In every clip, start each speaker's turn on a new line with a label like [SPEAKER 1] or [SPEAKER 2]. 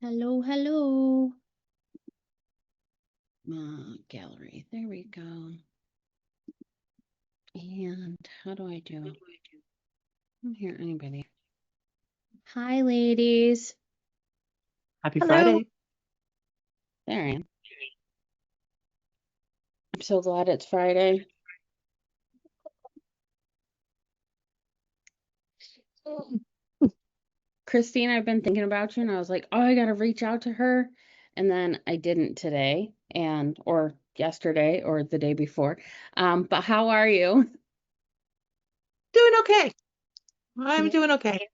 [SPEAKER 1] Hello, hello. Gallery. There we go. And how do I do? I don't hear anybody. Hi, ladies.
[SPEAKER 2] Happy
[SPEAKER 3] Hello.
[SPEAKER 2] Friday.
[SPEAKER 1] There I am. I'm so glad it's Friday. Christine, I've been thinking about you and I was like, oh, I gotta reach out to her. And then I didn't today or yesterday or the day before. But how are you?
[SPEAKER 2] Doing okay. I'm
[SPEAKER 1] Yeah.
[SPEAKER 2] doing okay.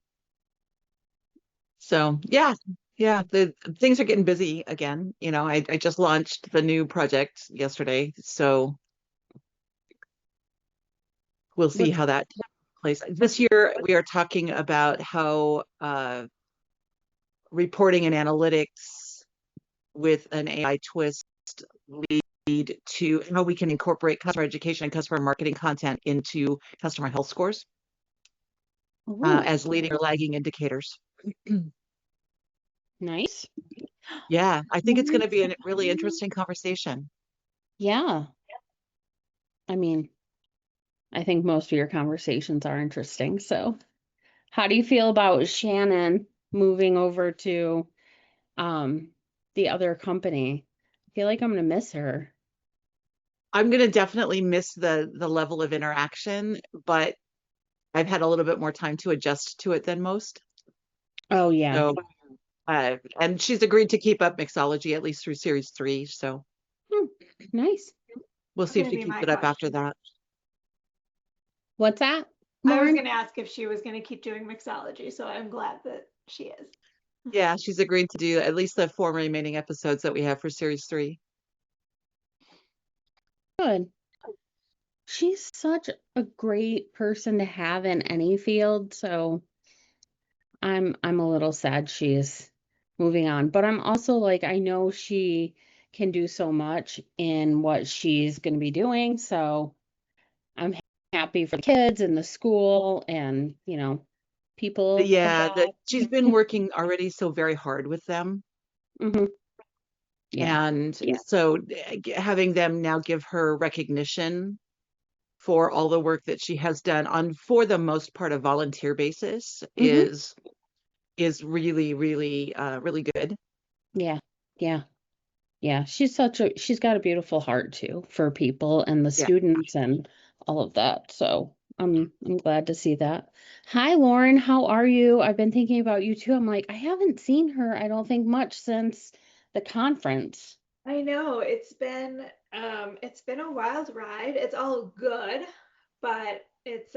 [SPEAKER 2] So yeah, the things are getting busy again. I just launched the new project yesterday, so we'll see
[SPEAKER 1] What's
[SPEAKER 2] how that plays. This year we are talking about how reporting and analytics with an AI twist lead to how we can incorporate customer education and customer marketing content into customer health scores as leading or lagging indicators.
[SPEAKER 1] nice.
[SPEAKER 2] Yeah, I think it's going to be a really interesting conversation.
[SPEAKER 1] Yeah. I mean, I think most of your conversations are interesting. So, how do you feel about Shannon moving over to the other company? I feel like I'm gonna miss her.
[SPEAKER 2] I'm going to definitely miss the level of interaction, but I've had a little bit more time to adjust to it than most.
[SPEAKER 1] Oh yeah.
[SPEAKER 2] So, and she's agreed to keep up mixology at least through series 3. So
[SPEAKER 1] Nice.
[SPEAKER 2] we'll
[SPEAKER 3] That's
[SPEAKER 2] see if
[SPEAKER 3] gonna
[SPEAKER 2] she
[SPEAKER 3] be
[SPEAKER 2] keeps
[SPEAKER 3] my
[SPEAKER 2] it up after
[SPEAKER 3] question.
[SPEAKER 2] that.
[SPEAKER 1] What's that,
[SPEAKER 3] I was
[SPEAKER 1] Lauren?
[SPEAKER 3] going to ask if she was going to keep doing mixology, so I'm glad that she is.
[SPEAKER 2] Yeah, she's agreed to do at least the 4 remaining episodes that we have for series 3.
[SPEAKER 1] Good. She's such a great person to have in any field, so I'm a little sad she's moving on, but I'm also like I know she can do so much in what she's going to be doing, so I'm happy for the kids and the school and,
[SPEAKER 2] But
[SPEAKER 1] people
[SPEAKER 2] yeah, that
[SPEAKER 1] involved.
[SPEAKER 2] she's been working already so very hard with them.
[SPEAKER 1] Hmm. Yeah.
[SPEAKER 2] And so having them now give her recognition for all the work that she has done on, for the most part, a volunteer basis
[SPEAKER 1] Hmm.
[SPEAKER 2] is really, really, really good.
[SPEAKER 1] Yeah. Yeah. Yeah. She's got a beautiful heart too for people and the
[SPEAKER 2] Yeah.
[SPEAKER 1] students and all of that. So I'm glad to see that. Hi, Lauren. How are you? I've been thinking about you too. I'm like, I haven't seen her, I don't think much since the conference.
[SPEAKER 3] I know it's been a wild ride. It's all good, but it's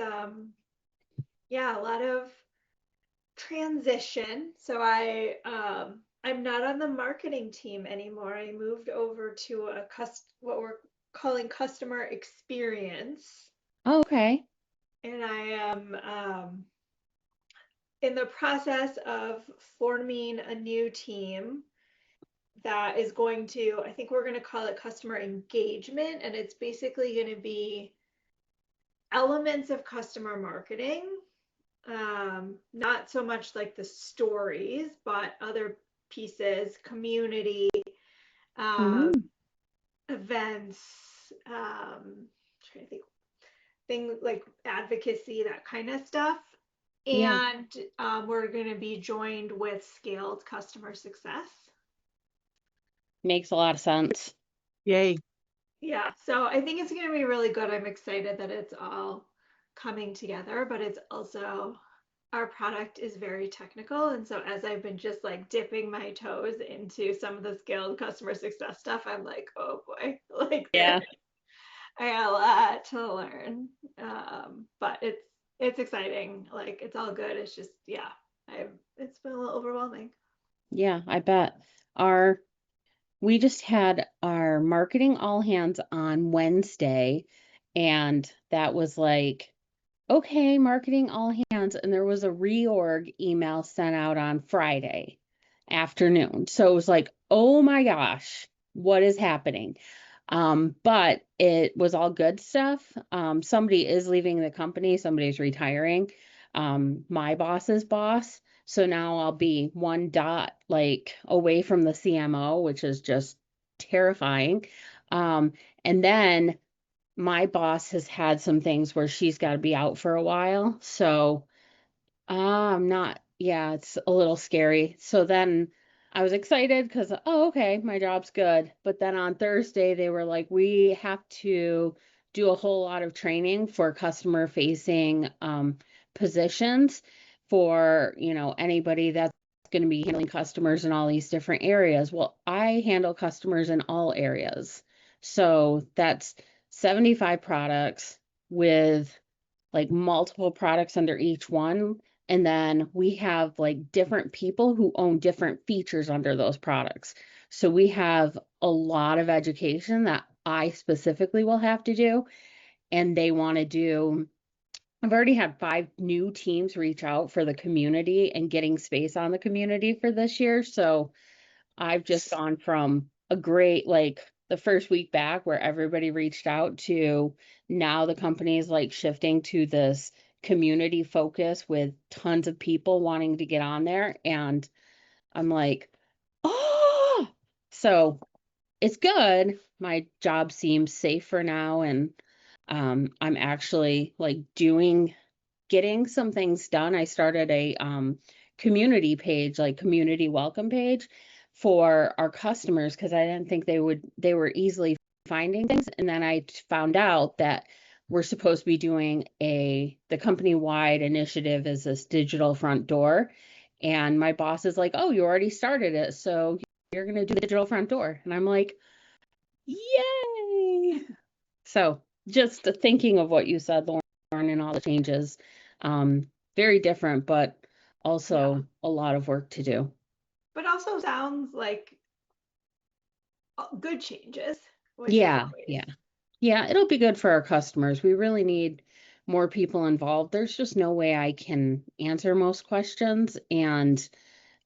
[SPEAKER 3] yeah, a lot of transition. So I'm not on the marketing team anymore. I moved over to what we're calling customer experience,
[SPEAKER 1] Oh, okay.
[SPEAKER 3] and I am in the process of forming a new team that is going to, I think we're going to call it customer engagement. And it's basically going to be elements of customer marketing, not so much like the stories, but other pieces, community, um,
[SPEAKER 1] Mm,
[SPEAKER 3] events, trying to think, things like advocacy, that kind of stuff.
[SPEAKER 1] yeah,
[SPEAKER 3] And we're going to be joined with scaled customer success.
[SPEAKER 1] makes a lot of sense.
[SPEAKER 2] Yay.
[SPEAKER 3] Yeah, so I think it's going to be really good. I'm excited that it's all coming together, but it's also our product is very technical. And so as I've been just like dipping my toes into some of the scaled customer success stuff, I'm like, oh boy, like
[SPEAKER 1] Yeah.
[SPEAKER 3] I got a lot to learn. But it's exciting. Like it's all good. It's just it's been a little overwhelming.
[SPEAKER 1] Yeah, I bet. Our We just had our marketing all hands on Wednesday, and that was like, okay, marketing all hands. And there was a reorg email sent out on Friday afternoon. So it was like, oh my gosh, what is happening? But it was all good stuff. Somebody is leaving the company, somebody's retiring. my boss's boss. So now I'll be one dot like away from the CMO, which is just terrifying. And then my boss has had some things where she's got to be out for a while. So I'm not, yeah, it's a little scary. So then I was excited because, oh, okay, my job's good. But then on Thursday, they were like, we have to do a whole lot of training for customer facing positions for, anybody that's going to be handling customers in all these different areas. Well, I handle customers in all areas. So that's 75 products with like multiple products under each one. And then we have like different people who own different features under those products. So we have a lot of education that I specifically will have to do. And they want to do, I've already had 5 new teams reach out for the community and getting space on the community for this year. So I've just gone from a great, like the first week back where everybody reached out to now the company is like shifting to this community focus with tons of people wanting to get on there. And I'm like, oh, so it's good. My job seems safe for now. And I'm actually like getting some things done. I started a community page, like community welcome page for our customers because I didn't think they were easily finding things. And then I found out that we're supposed to be doing the company-wide initiative is this digital front door. And my boss is like, oh, you already started it. So you're going to do the digital front door. And I'm like, yay. So just thinking of what you said, Lauren, and all the changes, um, very different, but
[SPEAKER 3] Yeah.
[SPEAKER 1] also a lot of work to do.
[SPEAKER 3] But also sounds like good changes, which is
[SPEAKER 1] Yeah,
[SPEAKER 3] always.
[SPEAKER 1] yeah. Yeah, it'll be good for our customers. We really need more people involved. There's just no way I can answer most questions. And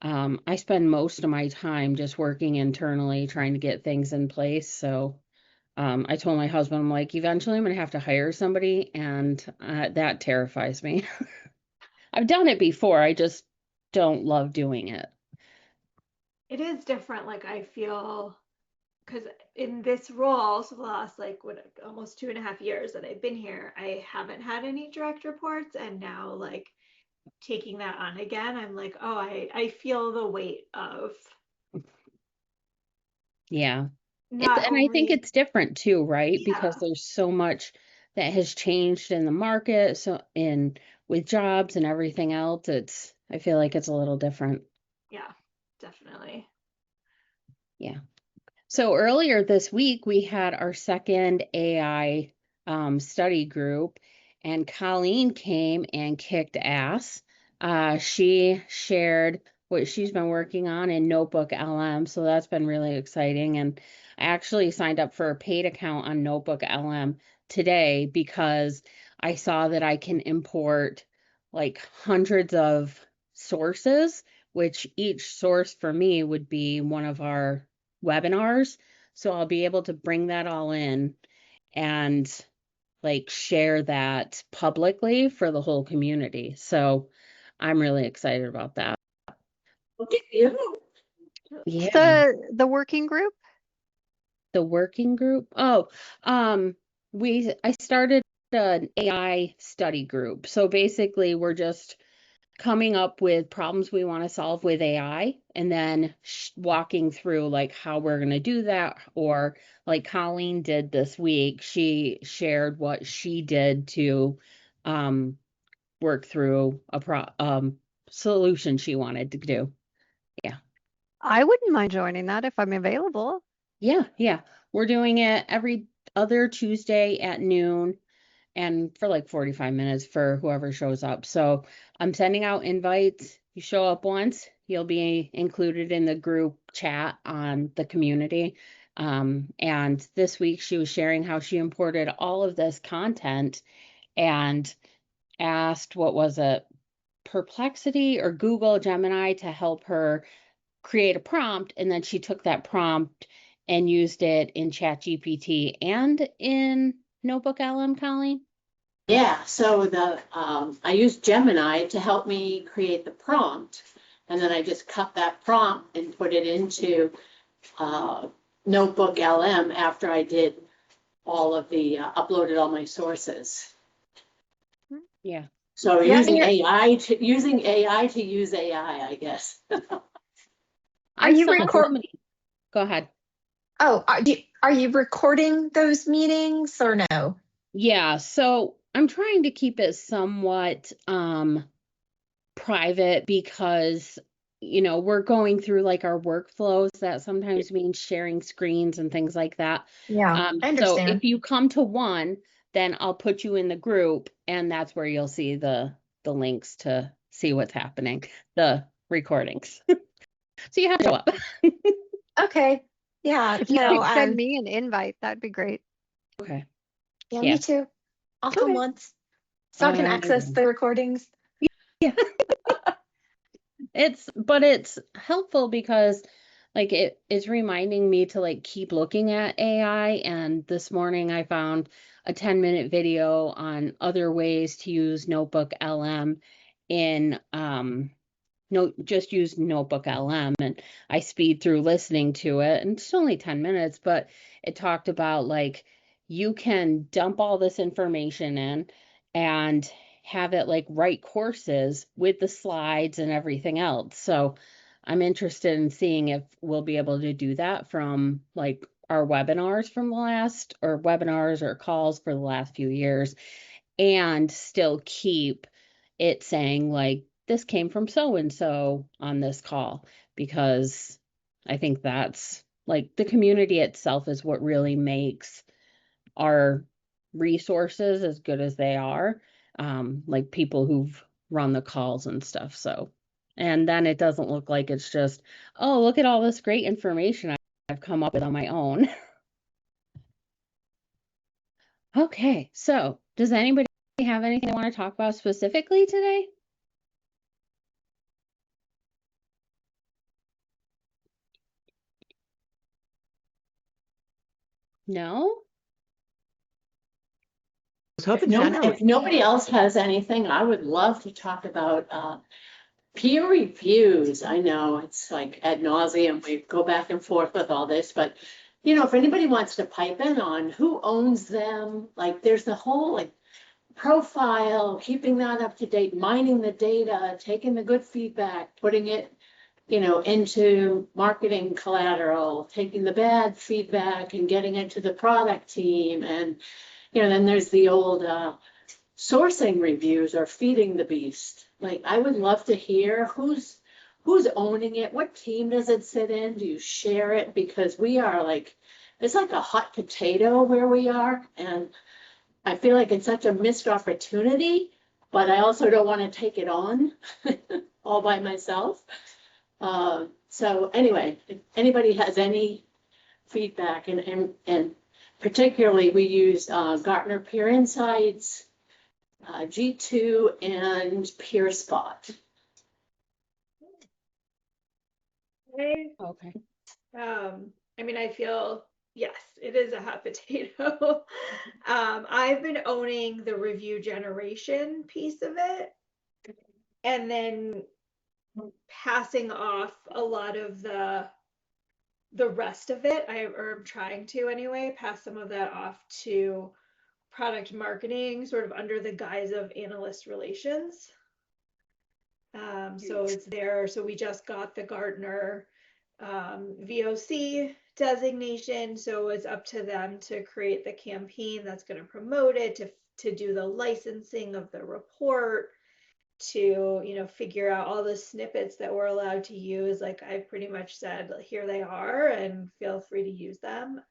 [SPEAKER 1] I spend most of my time just working internally, trying to get things in place. So I told my husband, I'm like, eventually I'm going to have to hire somebody, and that terrifies me. I've done it before. I just don't love doing it.
[SPEAKER 3] It is different. Like I feel because in this role, so the last like what almost 2.5 years that I've been here, I haven't had any direct reports, and now like taking that on again, I'm like, oh, I feel the weight of
[SPEAKER 1] Yeah.
[SPEAKER 3] not
[SPEAKER 1] And I think
[SPEAKER 3] only
[SPEAKER 1] it's different too, right? Because
[SPEAKER 3] yeah,
[SPEAKER 1] there's so much that has changed in the market, so in with jobs and everything else, I feel like it's a little different.
[SPEAKER 3] yeah, definitely.
[SPEAKER 1] Yeah. So earlier this week, we had our second AI study group, and Colleen came and kicked ass. She shared what she's been working on in Notebook LM, so that's been really exciting. And I actually signed up for a paid account on Notebook LM today because I saw that I can import like hundreds of sources, which each source for me would be one of our webinars. So I'll be able to bring that all in and like share that publicly for the whole community. So I'm really excited about that.
[SPEAKER 2] Look at you.
[SPEAKER 1] Yeah.
[SPEAKER 4] The working group?
[SPEAKER 1] The working group. Oh, I started an AI study group. So basically we're just coming up with problems we want to solve with AI and then walking through like how we're going to do that. Or like Colleen did this week, she shared what she did to um, work through a solution she wanted to do. Yeah.
[SPEAKER 4] I wouldn't mind joining that if I'm available.
[SPEAKER 1] Yeah. Yeah. We're doing it every other Tuesday at noon and for like 45 minutes for whoever shows up. So I'm sending out invites. You show up once, you'll be included in the group chat on the community. And this week she was sharing how she imported all of this content and asked, what was it, Perplexity or Google Gemini to help her create a prompt. And then she took that prompt and used it in ChatGPT and in Notebook LM, Colleen.
[SPEAKER 5] Yeah, so I used Gemini to help me create the prompt, and then I just cut that prompt and put it into Notebook LM after I did all of the uploaded all my sources.
[SPEAKER 1] Yeah.
[SPEAKER 5] So
[SPEAKER 6] Yeah,
[SPEAKER 5] using AI to use AI, I guess.
[SPEAKER 6] Are
[SPEAKER 1] I
[SPEAKER 6] you
[SPEAKER 1] saw
[SPEAKER 6] record?
[SPEAKER 1] somebody. Go ahead.
[SPEAKER 6] Oh, are you recording those meetings or no?
[SPEAKER 1] Yeah, so I'm trying to keep it somewhat private because we're going through like our workflows that sometimes means sharing screens and things like that.
[SPEAKER 6] Yeah, I
[SPEAKER 1] So
[SPEAKER 6] understand.
[SPEAKER 1] if you come to one, then I'll put you in the group and that's where you'll see the links to see what's happening, the recordings. So you have to show up.
[SPEAKER 6] Okay. Yeah,
[SPEAKER 4] If you
[SPEAKER 6] no,
[SPEAKER 4] could send me an invite, that'd be great.
[SPEAKER 1] Okay.
[SPEAKER 6] yeah,
[SPEAKER 1] Yeah.
[SPEAKER 6] me too. I'll come
[SPEAKER 1] Okay.
[SPEAKER 6] once so I can
[SPEAKER 1] I
[SPEAKER 6] access
[SPEAKER 1] will.
[SPEAKER 6] the recordings.
[SPEAKER 1] Yeah. But it's helpful because like it is reminding me to like keep looking at AI. And this morning I found a 10-minute video on other ways to use Notebook LM in no, just use Notebook LM, and I speed through listening to it, and it's only 10 minutes, but it talked about like you can dump all this information in and have it like write courses with the slides and everything else. So I'm interested in seeing if we'll be able to do that from like our webinars from the last, or webinars or calls for the last few years, and still keep it saying like this came from so and so on this call, because I think that's like the community itself is what really makes our resources as good as they are. Like people who've run the calls and stuff. So, and then it doesn't look like it's just, oh, look at all this great information I've come up with on my own. Okay, so does anybody have anything they want to talk about specifically today? No?
[SPEAKER 2] I was hoping Jenna would.
[SPEAKER 5] If nobody else has anything, I would love to talk about peer reviews. I know it's like ad nauseum. We go back and forth with all this, but if anybody wants to pipe in on who owns them, like there's the whole like profile, keeping that up to date, mining the data, taking the good feedback, putting it, into marketing collateral, taking the bad feedback and getting it to the product team. And, then there's the old sourcing reviews or feeding the beast. Like, I would love to hear who's owning it. What team does it sit in? Do you share it? Because we are like, it's like a hot potato where we are. And I feel like it's such a missed opportunity, but I also don't want to take it on all by myself. So anyway, if anybody has any feedback, and particularly we used Gartner Peer Insights, G2, and PeerSpot.
[SPEAKER 1] Okay.
[SPEAKER 3] I mean, I feel, yes, it is a hot potato. I've been owning the review generation piece of it, and then passing off a lot of the rest of it. Or I'm trying to anyway, pass some of that off to product marketing, sort of under the guise of analyst relations. So it's there. So we just got the Gartner VOC designation. So it's up to them to create the campaign that's going to promote it, to do the licensing of the report, to figure out all the snippets that we're allowed to use. Like I pretty much said, here they are, and feel free to use them.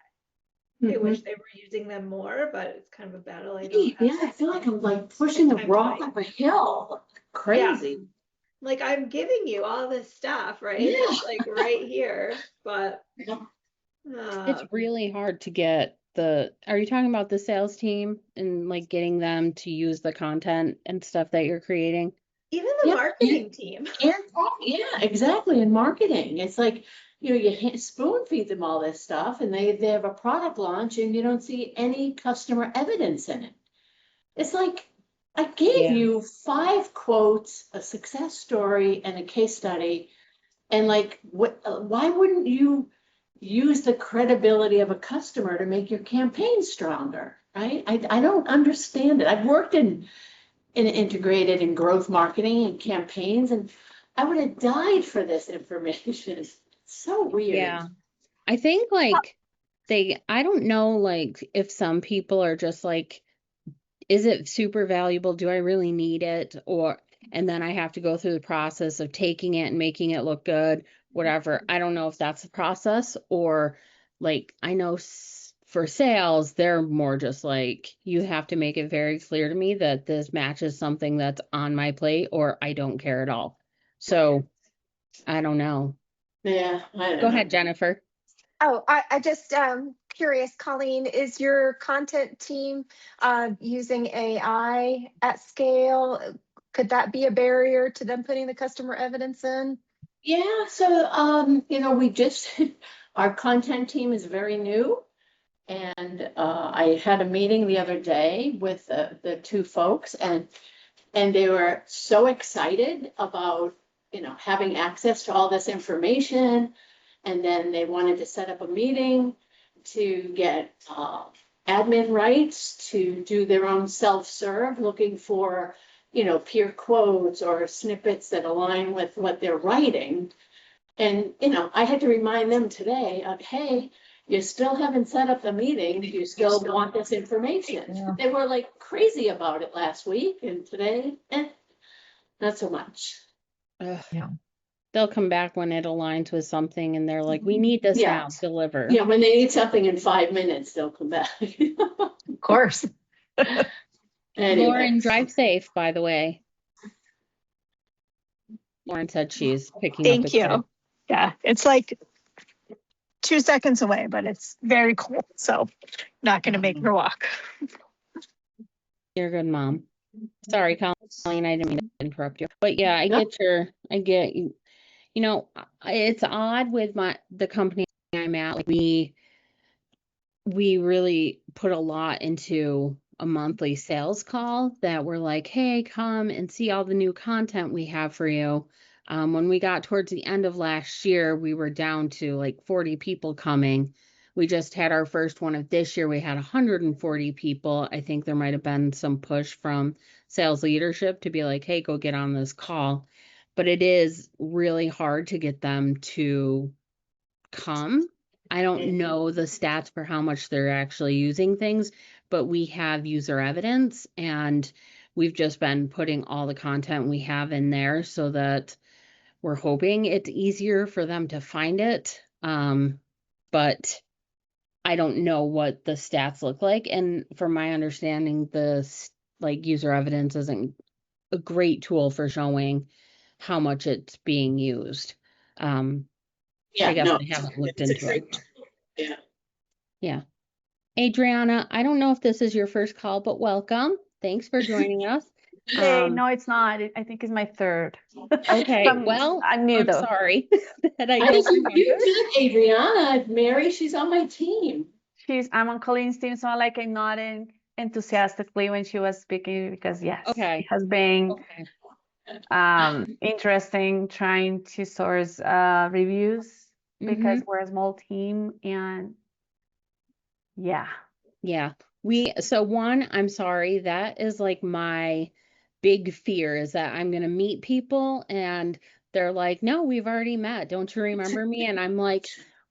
[SPEAKER 3] I wish they were using them more, but it's kind of a battle I don't have.
[SPEAKER 5] Yeah, I feel like I'm like pushing a rock up a hill. Crazy.
[SPEAKER 3] Yeah. Like I'm giving you all this stuff, right?
[SPEAKER 5] Yeah.
[SPEAKER 3] It's like right here, but
[SPEAKER 1] It's really hard to get are you talking about the sales team and like getting them to use the content and stuff that you're creating?
[SPEAKER 3] even the marketing team.
[SPEAKER 5] Yeah, exactly. In marketing, it's like, you spoon feed them all this stuff and they have a product launch and you don't see any customer evidence in it. It's like, I gave
[SPEAKER 1] Yeah.
[SPEAKER 5] you 5 quotes, a success story, and a case study. And like, why wouldn't you use the credibility of a customer to make your campaign stronger, right? I don't understand it. I've worked in integrated and growth marketing and campaigns, and I would have died for this information. It's so weird.
[SPEAKER 1] Yeah. I think like I don't know, like if some people are just like, is it super valuable? Do I really need it? And then I have to go through the process of taking it and making it look good, whatever. I don't know if that's the process, or like, I know for sales, they're more just like, you have to make it very clear to me that this matches something that's on my plate, or I don't care at all. So I don't know.
[SPEAKER 5] Yeah, I don't
[SPEAKER 1] Go
[SPEAKER 5] know.
[SPEAKER 1] ahead, Jennifer.
[SPEAKER 6] Oh, I just curious, Colleen, is your content team using AI at scale? Could that be a barrier to them putting the customer evidence in?
[SPEAKER 5] Yeah, so we just our content team is very new, and I had a meeting the other day with the 2 folks, and they were so excited about having access to all this information, and then they wanted to set up a meeting to get admin rights to do their own self-serve, looking for peer quotes or snippets that align with what they're writing. And I had to remind them today of, hey, you still haven't set up the meeting. You still want this information.
[SPEAKER 6] Yeah.
[SPEAKER 5] They were like crazy about it last week, and today, not so much.
[SPEAKER 1] Ugh.
[SPEAKER 6] Yeah.
[SPEAKER 1] They'll come back when it aligns with something and they're like, we need this
[SPEAKER 5] Yeah.
[SPEAKER 1] now, deliver.
[SPEAKER 5] Yeah, when they need something in 5 minutes, they'll come back.
[SPEAKER 6] Of course.
[SPEAKER 5] Anyway.
[SPEAKER 1] Lauren, drive safe, by the way. Lauren said she's picking up a
[SPEAKER 7] Thank
[SPEAKER 1] kid.
[SPEAKER 7] you. Yeah, it's like 2 seconds away, but it's very cold, so not going to make her walk.
[SPEAKER 1] You're a good mom. Sorry, Colleen, I didn't mean to interrupt you. But yeah, I
[SPEAKER 5] No.
[SPEAKER 1] get you. It's odd with the company I'm at. Like we really put a lot into a monthly sales call that we're like, hey, come and see all the new content we have for you. When we got towards the end of last year, we were down to like 40 people coming. We just had our first one of this year. We had 140 people. I think there might have been some push from sales leadership to be like, hey, go get on this call. But it is really hard to get them to come. I don't know the stats for how much they're actually using things, but we have user evidence, and we've just been putting all the content we have in there so that we're hoping it's easier for them to find it. But I don't know what the stats look like. And from my understanding, like user evidence isn't a great tool for showing how much it's being used.
[SPEAKER 5] Yeah,
[SPEAKER 1] I guess
[SPEAKER 5] no,
[SPEAKER 1] I haven't looked
[SPEAKER 5] it's a
[SPEAKER 1] into it.
[SPEAKER 5] great tool. Yeah.
[SPEAKER 1] Yeah. Adriana, I don't know if this is your first call, but welcome. Thanks for joining us.
[SPEAKER 8] Hey, no, it's not. I think it's my third.
[SPEAKER 1] Okay,
[SPEAKER 8] So I'm new
[SPEAKER 1] I'm
[SPEAKER 8] though.
[SPEAKER 1] sorry that I
[SPEAKER 5] I
[SPEAKER 1] don't
[SPEAKER 5] think
[SPEAKER 1] remember.
[SPEAKER 5] you met Adriana. Mary, she's on my team.
[SPEAKER 8] I'm on Colleen's team, so I'm nodding enthusiastically when she was speaking because yes,
[SPEAKER 1] Okay.
[SPEAKER 8] it has been
[SPEAKER 1] Okay.
[SPEAKER 8] interesting trying to source reviews because we're a small team and yeah.
[SPEAKER 1] Yeah. I'm sorry, that is like my big fear is that I'm going to meet people and they're like, no, we've already met. Don't you remember me? And I'm like,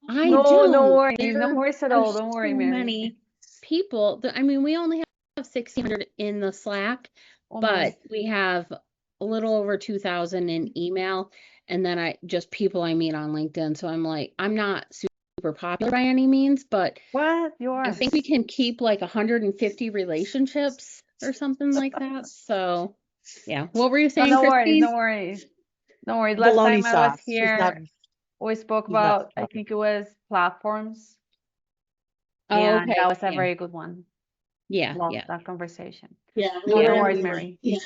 [SPEAKER 1] I
[SPEAKER 8] No,
[SPEAKER 1] don't.
[SPEAKER 8] no worries. No
[SPEAKER 1] There
[SPEAKER 8] worries at
[SPEAKER 1] are
[SPEAKER 8] all. Don't worry,
[SPEAKER 1] so
[SPEAKER 8] Mary.
[SPEAKER 1] many people. I mean, we only have 1,600 in the Slack, but we have a little over 2,000 in email. And then people I meet on LinkedIn. So I'm like, I'm not super popular by any means, but
[SPEAKER 8] What? You are.
[SPEAKER 1] I think we can keep like 150 relationships or something like that. So yeah. What were you saying,
[SPEAKER 8] No worries.
[SPEAKER 1] Christine?
[SPEAKER 8] No worries. No worries. Last
[SPEAKER 2] Bologna
[SPEAKER 8] time I was
[SPEAKER 2] sauce. She's not.
[SPEAKER 8] here, we spoke
[SPEAKER 2] She's not.
[SPEAKER 8] about, I think it was platforms.
[SPEAKER 1] Oh,
[SPEAKER 8] And
[SPEAKER 1] okay.
[SPEAKER 8] that was a
[SPEAKER 1] Yeah.
[SPEAKER 8] very good one.
[SPEAKER 1] Yeah.
[SPEAKER 8] Love
[SPEAKER 1] Yeah.
[SPEAKER 8] that conversation.
[SPEAKER 5] Yeah,
[SPEAKER 8] No worries, Mary.
[SPEAKER 5] Yeah,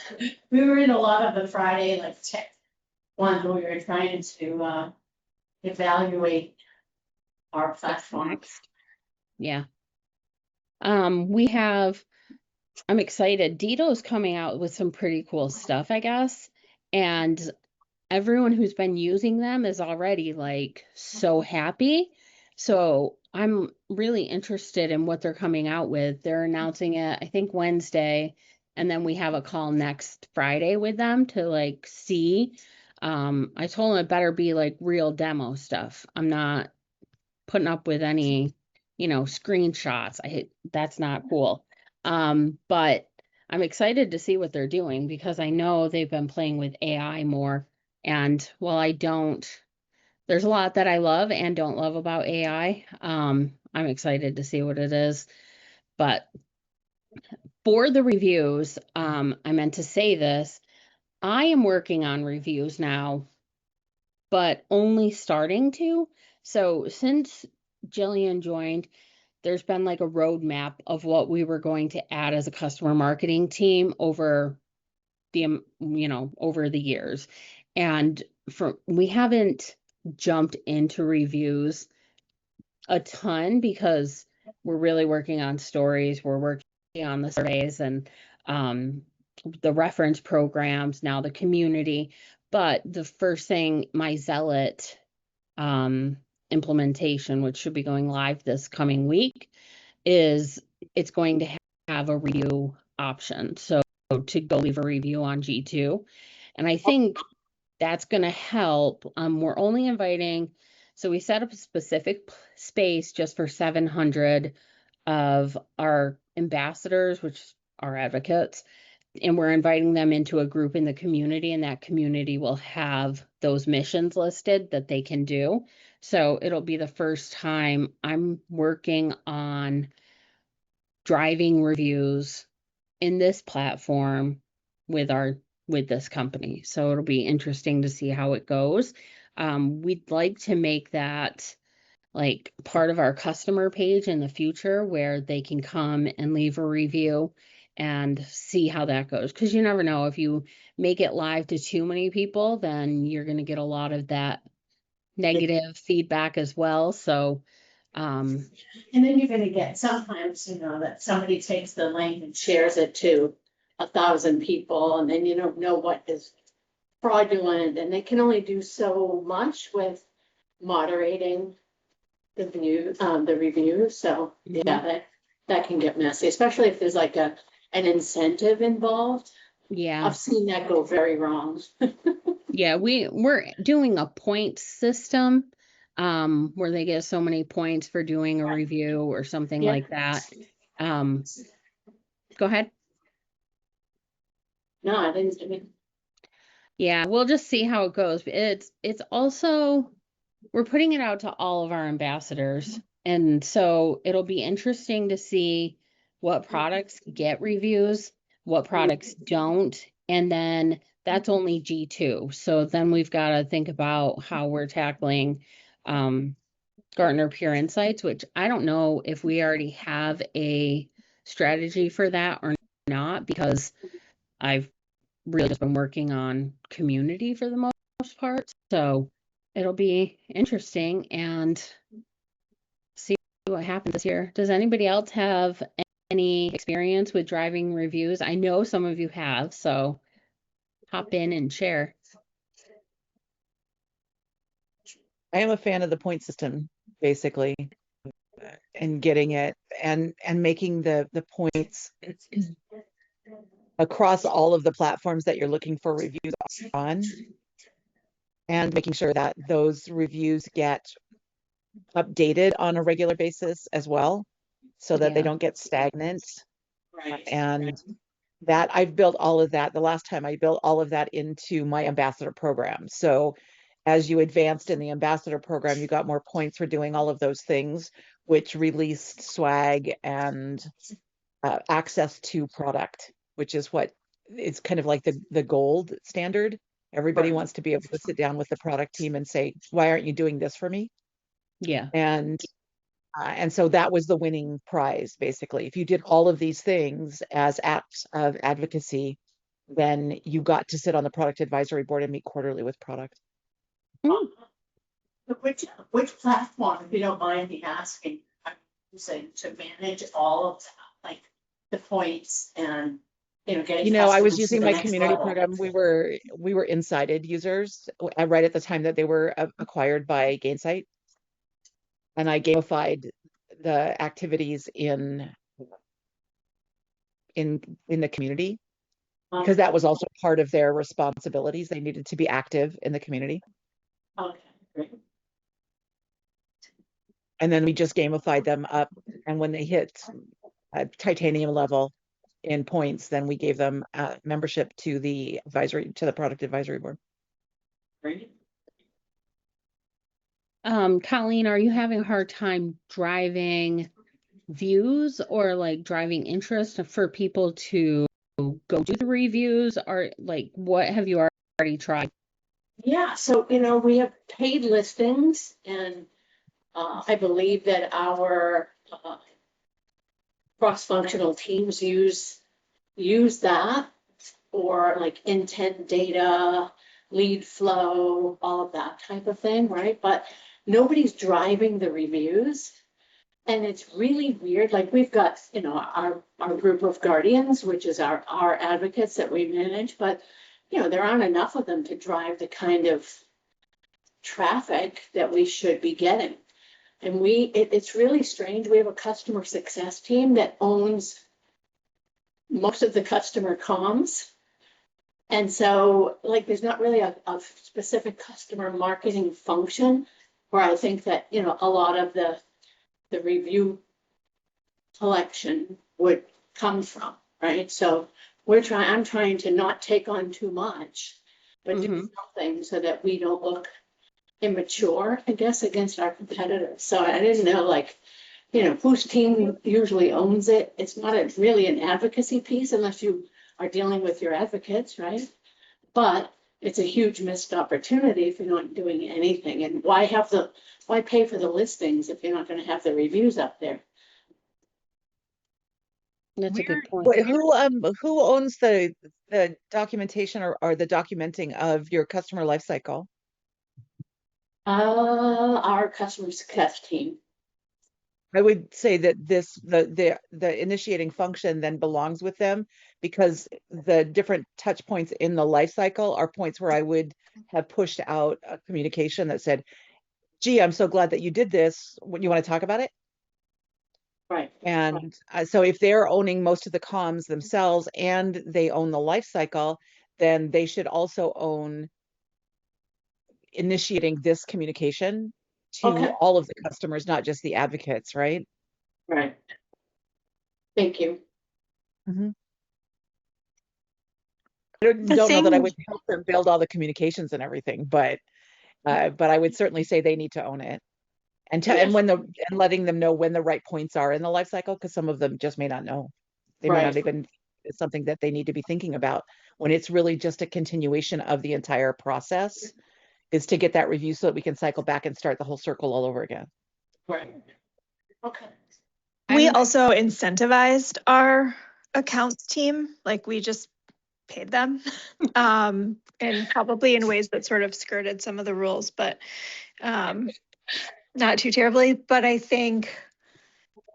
[SPEAKER 5] we were in a lot of the Friday like tech ones where we were trying to evaluate our
[SPEAKER 1] What's
[SPEAKER 5] platform.
[SPEAKER 1] next? Yeah. We have I'm excited. Dito's coming out with some pretty cool stuff, I guess. And everyone who's been using them is already like so happy. So I'm really interested in what they're coming out with. They're announcing it, I think, Wednesday, and then we have a call next Friday with them to like see. I told them it better be like real demo stuff. I'm not putting up with any, screenshots. That's not cool. But I'm excited to see what they're doing because I know they've been playing with AI more. And while there's a lot that I love and don't love about AI. I'm excited to see what it is. But for the reviews, I meant to say this. I am working on reviews now, but only starting to. So since Jillian joined, there's been like a roadmap of what we were going to add as a customer marketing team over over the years. And we haven't jumped into reviews a ton because we're really working on stories, we're working on the surveys and the reference programs, now the community. But the first thing, my Zealot implementation, which should be going live this coming week, is it's going to have a review option. So to go leave a review on G2. And I think that's going to help. We're only inviting, so we set up a specific space just for 700 of our ambassadors, which are advocates, and we're inviting them into a group in the community, and that community will have those missions listed that they can do. So it'll be the first time I'm working on driving reviews in this platform with this company. So it'll be interesting to see how it goes. We'd like to make that like part of our customer page in the future where they can come and leave a review and see how that goes. Because you never know, if you make it live to too many people, then you're going to get a lot of that negative feedback as well. So
[SPEAKER 5] And then you're gonna get sometimes, that somebody takes the link and shares it to 1,000 people, and then you don't know what is fraudulent, and they can only do so much with moderating the reviews. So yeah, that can get messy, especially if there's like an incentive involved.
[SPEAKER 1] yeah.
[SPEAKER 5] I've seen that go very wrong.
[SPEAKER 1] Yeah, we're doing a point system where they get so many points for doing a review or something like that. Go ahead.
[SPEAKER 5] No, I didn't. I mean,
[SPEAKER 1] Yeah, we'll just see how it goes. It's also, we're putting it out to all of our ambassadors, and so it'll be interesting to see what products get reviews, what products don't, and then that's only G2. So then we've got to think about how we're tackling Gartner Peer Insights, which I don't know if we already have a strategy for that or not, because I've really just been working on community for the most part. So it'll be interesting and see what happens this year. Does anybody else have any experience with driving reviews? I know some of you have, so hop in and share.
[SPEAKER 2] I am a fan of the point system, basically, and getting it and making the points across all of the platforms that you're looking for reviews on, and making sure that those reviews get updated on a regular basis as well, so that they don't get stagnant.
[SPEAKER 5] right.
[SPEAKER 2] And that I've built all of that. The last time I built all of that into my ambassador program. So as you advanced in the ambassador program, you got more points for doing all of those things, which released swag and access to product, which is what it's kind of like the gold standard. Everybody wants to be able to sit down with the product team and say, why aren't you doing this for me?
[SPEAKER 1] Yeah.
[SPEAKER 2] And so that was the winning prize, basically. If you did all of these things as acts of advocacy, then you got to sit on the product advisory board and meet quarterly with product.
[SPEAKER 1] Mm.
[SPEAKER 5] Which platform, if you don't mind me asking, are you using to manage all of that? Like, the points and, getting
[SPEAKER 2] You know, I was
[SPEAKER 5] customers to
[SPEAKER 2] using
[SPEAKER 5] the
[SPEAKER 2] my
[SPEAKER 5] next
[SPEAKER 2] community
[SPEAKER 5] level.
[SPEAKER 2] program. We were insighted users right at the time that they were acquired by Gainsight, and I gamified the activities in the community because that was also part of their responsibilities. They needed to be active in the community.
[SPEAKER 5] Okay, great.
[SPEAKER 2] And then we just gamified them up. And when they hit a titanium level in points, then we gave them membership to the product advisory board.
[SPEAKER 5] Great.
[SPEAKER 1] Colleen, are you having a hard time driving views or like driving interest for people to go do the reviews, or like what have you already tried?
[SPEAKER 5] Yeah, so we have paid listings, and I believe that our cross-functional teams use that for like intent data, lead flow, all of that type of thing, right? But nobody's driving the reviews. And it's really weird. Like we've got, our group of guardians, which is our advocates that we manage, but there aren't enough of them to drive the kind of traffic that we should be getting. And it's really strange. We have a customer success team that owns most of the customer comms. And so like, there's not really a specific customer marketing function where I think that, a lot of the review collection would come from, right? So I'm trying to not take on too much, but do something so that we don't look immature, I guess, against our competitors. So I didn't know, like, whose team usually owns it. It's not really an advocacy piece unless you are dealing with your advocates, right? But it's a huge missed opportunity if you're not doing anything. And why pay for the listings if you're not going to have the reviews up there?
[SPEAKER 1] That's a good point.
[SPEAKER 2] Who owns the documentation or the documenting of your customer lifecycle?
[SPEAKER 5] Our customer success team.
[SPEAKER 2] I would say that the initiating function then belongs with them, because the different touch points in the life cycle are points where I would have pushed out a communication that said, gee, I'm so glad that you did this. What, you want to talk about it?
[SPEAKER 5] Right.
[SPEAKER 2] And so if they're owning most of the comms themselves and they own the life cycle, then they should also own initiating this communication to all of the customers, not just the advocates, right?
[SPEAKER 5] Right. Thank you.
[SPEAKER 2] I don't know that I would help them build all the communications and everything, but I would certainly say they need to own it, and letting them know when the right points are in the life cycle, because some of them just may not know. They may not even, it's something that they need to be thinking about when it's really just a continuation of the entire process, is to get that review so that we can cycle back and start the whole circle all over again.
[SPEAKER 5] Right. Okay.
[SPEAKER 7] We also incentivized our accounts team, like we just paid them, and probably in ways that sort of skirted some of the rules, but not too terribly. But I think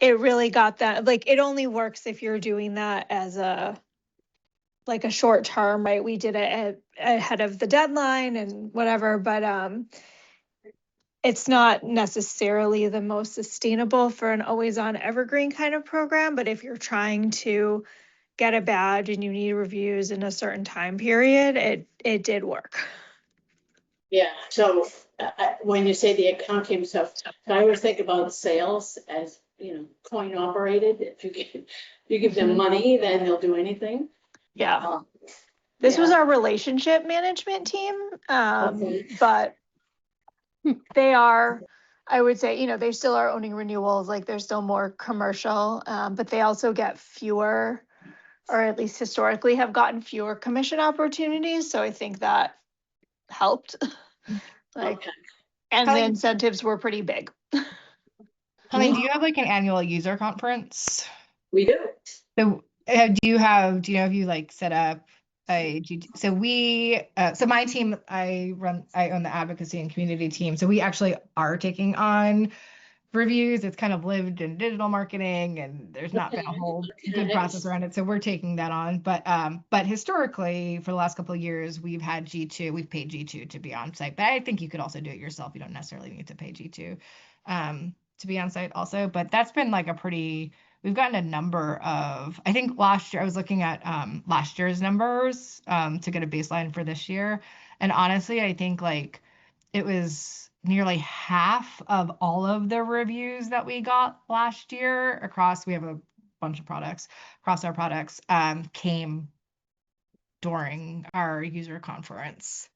[SPEAKER 7] it really got that, like, it only works if you're doing that as a short term, right? We did it ahead of the deadline and whatever, but it's not necessarily the most sustainable for an always on evergreen kind of program. But if you're trying to get a badge and you need reviews in a certain time period, it did work.
[SPEAKER 5] Yeah. So when you say the account team stuff, I always think about sales as, coin operated. If you give them money, then they'll do anything.
[SPEAKER 7] Yeah. This was our relationship management team, but they are, I would say, they still are owning renewals, like they're still more commercial, but they also get fewer, or at least historically have gotten fewer commission opportunities. So I think that helped. And the incentives were pretty big.
[SPEAKER 9] Colleen, do you have like an annual user conference?
[SPEAKER 5] We do.
[SPEAKER 9] So do you know if you like set up so my team, I own the advocacy and community team. So we actually are taking on reviews. It's kind of lived in digital marketing, and there's not been a whole good process around it. So we're taking that on. But historically, for the last couple of years, we've had G2. We've paid G2 to be on site. But I think you could also do it yourself. You don't necessarily need to pay G2 to be on site also. But that's been like a pretty. We've gotten a number of. I think last year I was looking at last year's numbers to get a baseline for this year, and honestly, I think like it was nearly half of all of the reviews that we got last year across, we have a bunch of products, across our products, came during our user conference.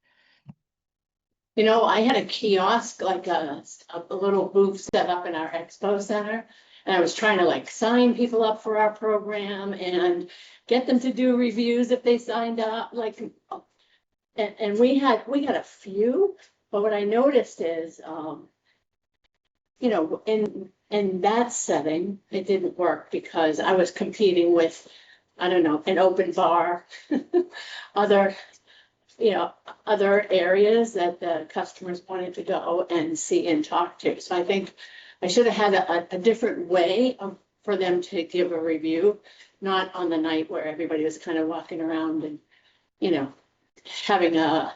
[SPEAKER 5] You know, I had a kiosk, like a little booth set up in our expo center, and I was trying to like sign people up for our program and get them to do reviews if they signed up, like, and we had a few, but what I noticed is, you know, in that setting, it didn't work because I was competing with, I don't know, an open bar, other, you know, other areas that the customers wanted to go and see and talk to. So I think I should have had a different way for them to give a review, not on the night where everybody was kind of walking around and, you know, having a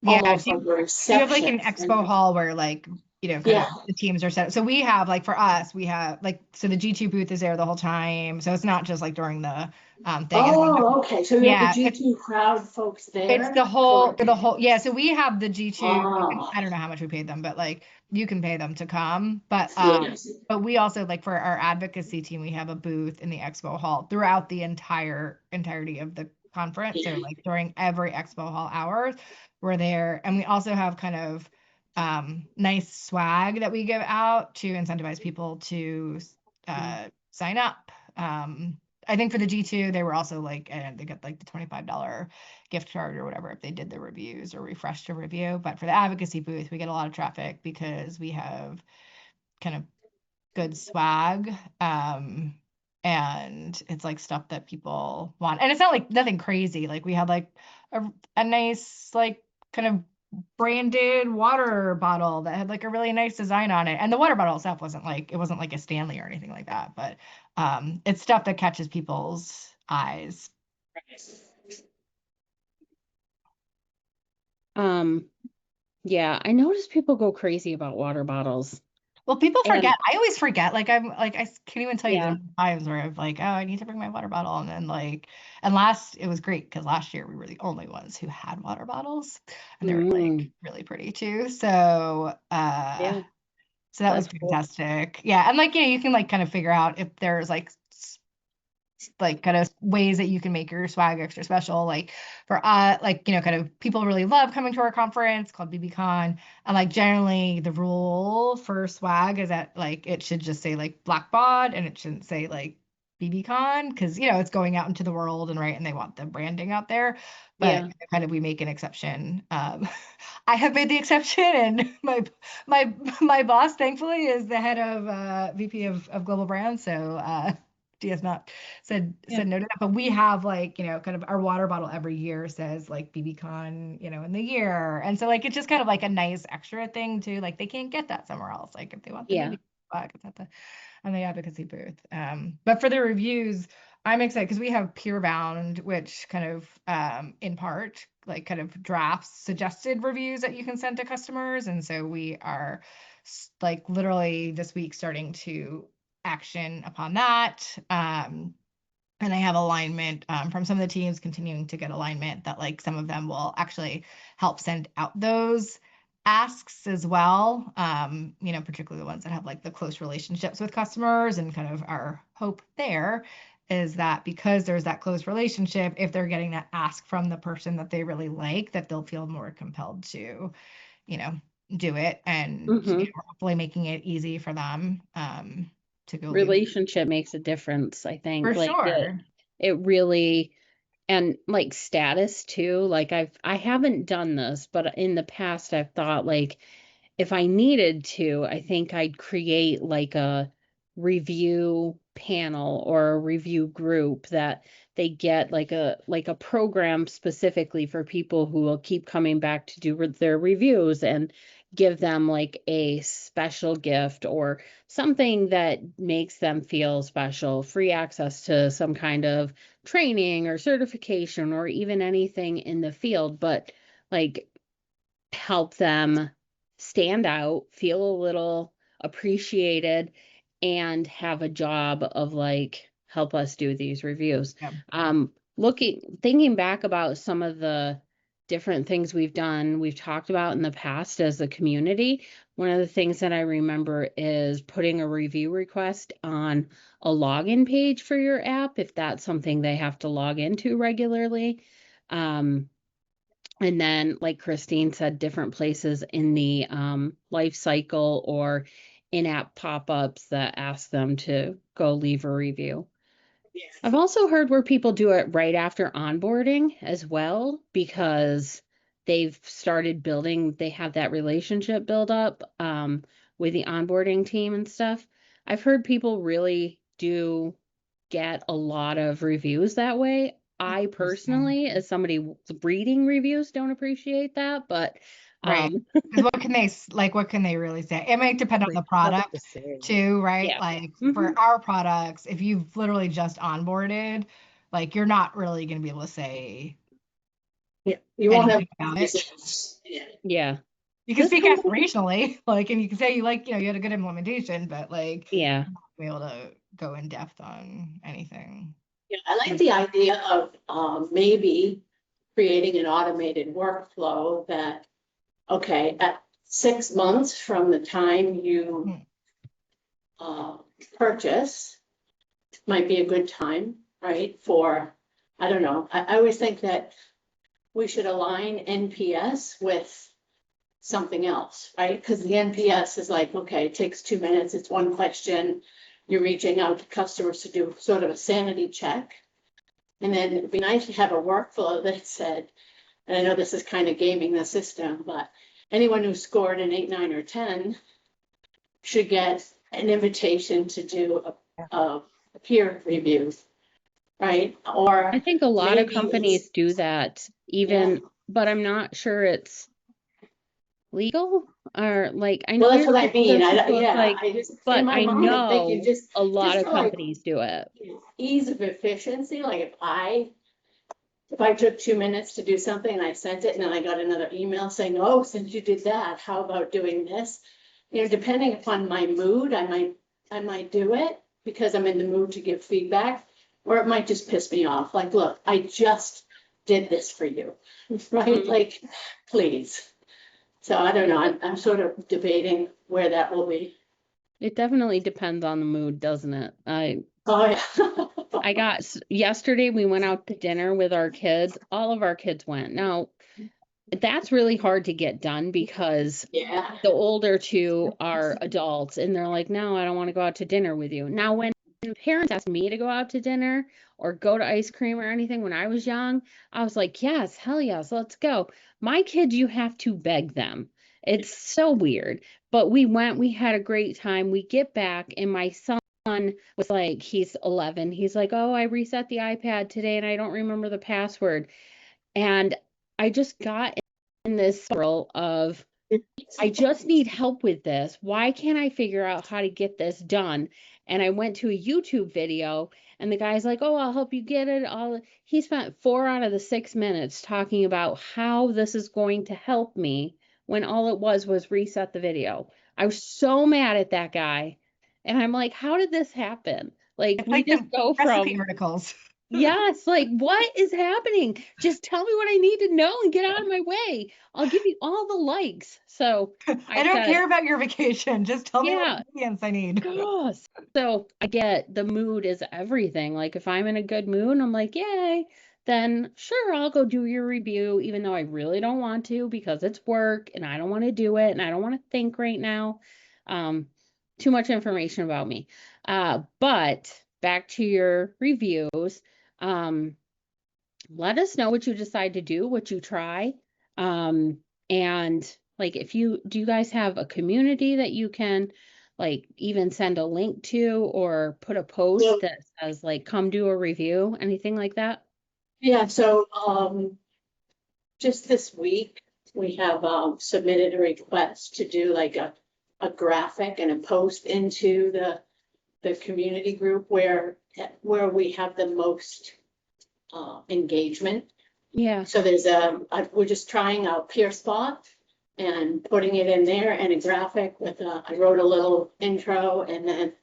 [SPEAKER 5] almost like a
[SPEAKER 9] You have
[SPEAKER 5] reception.
[SPEAKER 9] like an expo hall where like, you know, kind of the teams are set up. So we have like for us, we have like, so the G2 booth is there the whole time. So it's not just like during the thing.
[SPEAKER 5] Oh, okay. So you have the
[SPEAKER 9] It's
[SPEAKER 5] G2 crowd folks there?
[SPEAKER 9] it's the whole for the whole, yeah. So we have the G2.
[SPEAKER 5] Oh.
[SPEAKER 9] I don't know how much we paid them, but like you can pay them to come. But
[SPEAKER 5] Yes.
[SPEAKER 9] but we also like for our advocacy team, we have a booth in the expo hall throughout the entirety of the conference. So like during every expo hall hours, we're there, and we also have kind of nice swag that we give out to incentivize people to sign up. I think for the G2, they were also like, and they got like the $25 gift card or whatever if they did the reviews or refreshed a review. But for the advocacy booth, we get a lot of traffic because we have kind of good swag. And it's like stuff that people want. And it's not like nothing crazy. Like we had like a nice, like kind of branded water bottle that had like a really nice design on it. And the water bottle itself wasn't like, it wasn't like a Stanley or anything like that, but it's stuff that catches people's eyes.
[SPEAKER 1] Yeah, I noticed people go crazy about water bottles.
[SPEAKER 9] Well, people
[SPEAKER 1] And-
[SPEAKER 9] forget. I always forget. Like I can't even tell you
[SPEAKER 1] Yeah.
[SPEAKER 9] the times where I've like, oh, I need to bring my water bottle, and then like, it was great because last year we were the only ones who had water bottles, and they were like really pretty too. So
[SPEAKER 1] Yeah.
[SPEAKER 9] so that was
[SPEAKER 1] That's cool.
[SPEAKER 9] fantastic. Yeah, and like, you know, you can like kind of figure out if there's like kind of ways that you can make your swag extra special. Like for like, you know, kind of people really love coming to our conference called BBCon, and like generally the rule for swag is that like it should just say like Blackbaud and it shouldn't say like BBCon, because you know it's going out into the world and they want the branding out there. But kind of we make an exception. I have made the exception, and my boss thankfully is the head of VP of global brand, so she has not said no to that. But we have like, you know, kind of our water bottle every year says like BBCon, you know, in the year. And so like it's just kind of like a nice extra thing too. Like they can't get that somewhere else. Like if they want the BBCon flag, it's at on the advocacy booth. But for the reviews, I'm excited because we have PeerBound, which kind of in part like kind of drafts suggested reviews that you can send to customers. And so we are like literally this week starting to action upon that. And I have alignment from some of the teams, continuing to get alignment that like some of them will actually help send out those asks as well. You know, particularly the ones that have like the close relationships with customers, and kind of our hope there is that because there's that close relationship, if they're getting that ask from the person that they really like, that they'll feel more compelled to, you know, do it, and you know, hopefully making it easy for them to go.
[SPEAKER 1] Relationship makes a difference, I think.
[SPEAKER 9] For
[SPEAKER 1] like
[SPEAKER 9] sure.
[SPEAKER 1] It really, and like status too. Like I haven't done this, but in the past I've thought like if I needed to, I think I'd create like a review panel or a review group that they get like a program specifically for people who will keep coming back to do their reviews, and give them like a special gift or something that makes them feel special, free access to some kind of training or certification or even anything in the field, but like help them stand out, feel a little appreciated, and have a job of like, help us do these reviews.
[SPEAKER 9] Yeah.
[SPEAKER 1] Thinking back about some of the different things we've talked about in the past as a community, one of the things that I remember is putting a review request on a login page for your app, if that's something they have to log into regularly. And then, like Christine said, different places in the life cycle or in-app pop-ups that ask them to go leave a review. I've also heard where people do it right after onboarding as well, because they've started building, they have that relationship build up with the onboarding team and stuff. I've heard people really do get a lot of reviews that way. I personally, as somebody reading reviews, don't appreciate that, but
[SPEAKER 9] Right. Because what can they really say? It might depend on the product too, right?
[SPEAKER 1] Yeah.
[SPEAKER 9] Like
[SPEAKER 1] Mhm.
[SPEAKER 9] for our products, if you've literally just onboarded, like you're not really going to be able to say
[SPEAKER 5] Yeah, you won't have.
[SPEAKER 9] anything about it.
[SPEAKER 1] Yeah.
[SPEAKER 9] You can
[SPEAKER 1] Just
[SPEAKER 9] speak
[SPEAKER 1] come-
[SPEAKER 9] aspirationally, like, and you can say you like, you had a good implementation, but like,
[SPEAKER 1] Yeah.
[SPEAKER 9] you're not gonna be able to go in depth on anything.
[SPEAKER 5] Yeah, I like the idea of maybe creating an automated workflow that, okay, at 6 months from the time you purchase, might be a good time, right? For, I don't know, I always think that we should align NPS with something else, right? Because the NPS is like, okay, it takes 2 minutes, it's one question, you're reaching out to customers to do sort of a sanity check. And then it'd be nice to have a workflow that said, and I know this is kind of gaming the system, but anyone who scored an 8, 9, or 10 should get an invitation to do a peer review, right? Or
[SPEAKER 1] I think a lot of
[SPEAKER 5] maybe
[SPEAKER 1] companies do that, even, but I'm not sure it's legal, or like, I know
[SPEAKER 5] well, that's
[SPEAKER 1] you're
[SPEAKER 5] what I mean.
[SPEAKER 1] supposed to, like,
[SPEAKER 5] I just,
[SPEAKER 1] but
[SPEAKER 5] in my
[SPEAKER 1] I
[SPEAKER 5] mind, I'm thinking
[SPEAKER 1] know a lot
[SPEAKER 5] just
[SPEAKER 1] of
[SPEAKER 5] for like
[SPEAKER 1] companies do it.
[SPEAKER 5] ease of efficiency, like if I took 2 minutes to do something and I sent it and then I got another email saying, oh, since you did that, how about doing this? You know, depending upon my mood, I might do it because I'm in the mood to give feedback, or it might just piss me off. Like, look, I just did this for you, right? Like, please. So I don't know. I'm sort of debating where that will be.
[SPEAKER 1] It definitely depends on the mood, doesn't it?
[SPEAKER 5] Oh, yeah.
[SPEAKER 1] Yesterday we went out to dinner with our kids. All of our kids went. Now, that's really hard to get done because
[SPEAKER 5] Yeah.
[SPEAKER 1] the older two are adults and they're like, no, I don't want to go out to dinner with you. Now, when parents asked me to go out to dinner or go to ice cream or anything when I was young, I was like, yes, hell yes, let's go. My kids, you have to beg them. It's so weird. But we went, we had a great time. We get back, and my son was like, he's 11. He's like, oh, I reset the iPad today and I don't remember the password. And I just got in this spiral of, I just need help with this. Why can't I figure out how to get this done? And I went to a YouTube video, and the guy's like, oh, I'll help you get it. He spent 4 out of the 6 minutes talking about how this is going to help me when all it was reset the video. I was so mad at that guy. And I'm like, how did this happen? Like,
[SPEAKER 9] It's
[SPEAKER 1] we
[SPEAKER 9] like
[SPEAKER 1] just
[SPEAKER 9] the
[SPEAKER 1] go
[SPEAKER 9] recipe
[SPEAKER 1] from,
[SPEAKER 9] articles.
[SPEAKER 1] yes, like, what is happening? Just tell me what I need to know and get out of my way. I'll give you all the likes. So
[SPEAKER 9] I
[SPEAKER 1] I
[SPEAKER 9] don't
[SPEAKER 1] said,
[SPEAKER 9] care about your vacation. Just tell me what
[SPEAKER 1] yeah,
[SPEAKER 9] ingredients I need.
[SPEAKER 1] gosh. So I get the mood is everything. Like, if I'm in a good mood, I'm like, yay, then sure, I'll go do your review, even though I really don't want to because it's work and I don't want to do it and I don't want to think right now. Um, Too much information about me. But back to your reviews. Um, let us know what you decide to do, what you try. And like, do you guys have a community that you can like even send a link to or put a post that says like, come do a review, anything like that?
[SPEAKER 5] Yeah, so just this week, we have submitted a request to do like a graphic and a post into the community group where we have the most engagement.
[SPEAKER 1] Yeah.
[SPEAKER 5] So there's we're just trying out PeerSpot and putting it in there and a graphic with I wrote a little intro, and then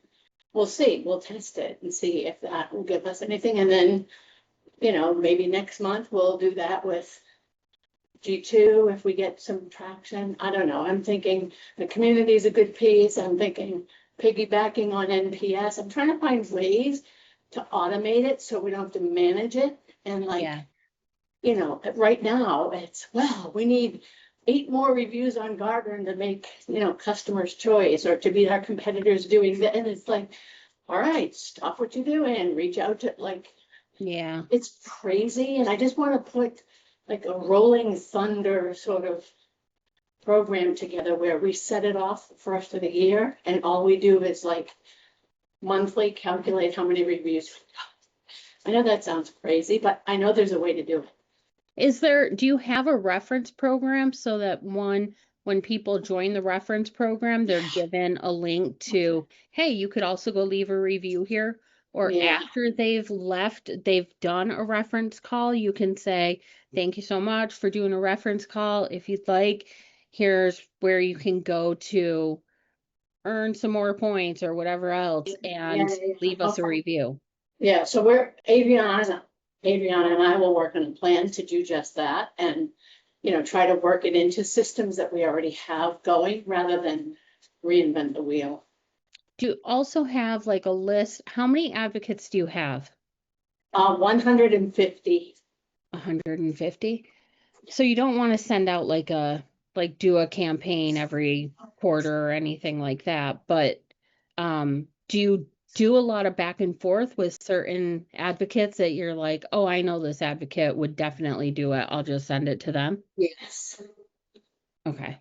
[SPEAKER 5] we'll see, we'll test it and see if that will give us anything. And then, maybe next month we'll do that with G2 if we get some traction. I don't know. I'm thinking the community is a good piece. I'm thinking piggybacking on NPS. I'm trying to find ways to automate it so we don't have to manage it. And right now it's, we need 8 more reviews on Gartner to make, customers' choice or to beat our competitors doing that. And it's like, all right, stop what you're doing, reach out to
[SPEAKER 1] Yeah.
[SPEAKER 5] It's crazy. And I just want to put like a rolling thunder sort of program together where we set it off the first of the year and all we do is like monthly calculate how many reviews. I know that sounds crazy, but I know there's a way to do it.
[SPEAKER 1] Do you have a reference program so that when people join the reference program, they're given a link to, hey, you could also go leave a review here? Or after they've done a reference call, you can say, thank you so much for doing a reference call. If you'd like, here's where you can go to earn some more points or whatever else and leave us a review.
[SPEAKER 5] Yeah, so Adriana and I will work on a plan to do just that and, try to work it into systems that we already have going rather than reinvent the wheel.
[SPEAKER 1] Do you also have like a list? How many advocates do you have?
[SPEAKER 5] 150.
[SPEAKER 1] 150? So you don't want to send out do a campaign every quarter or anything like that, but do you do a lot of back and forth with certain advocates that you're like, oh, I know this advocate would definitely do it, I'll just send it to them?
[SPEAKER 5] Yes.
[SPEAKER 1] Okay.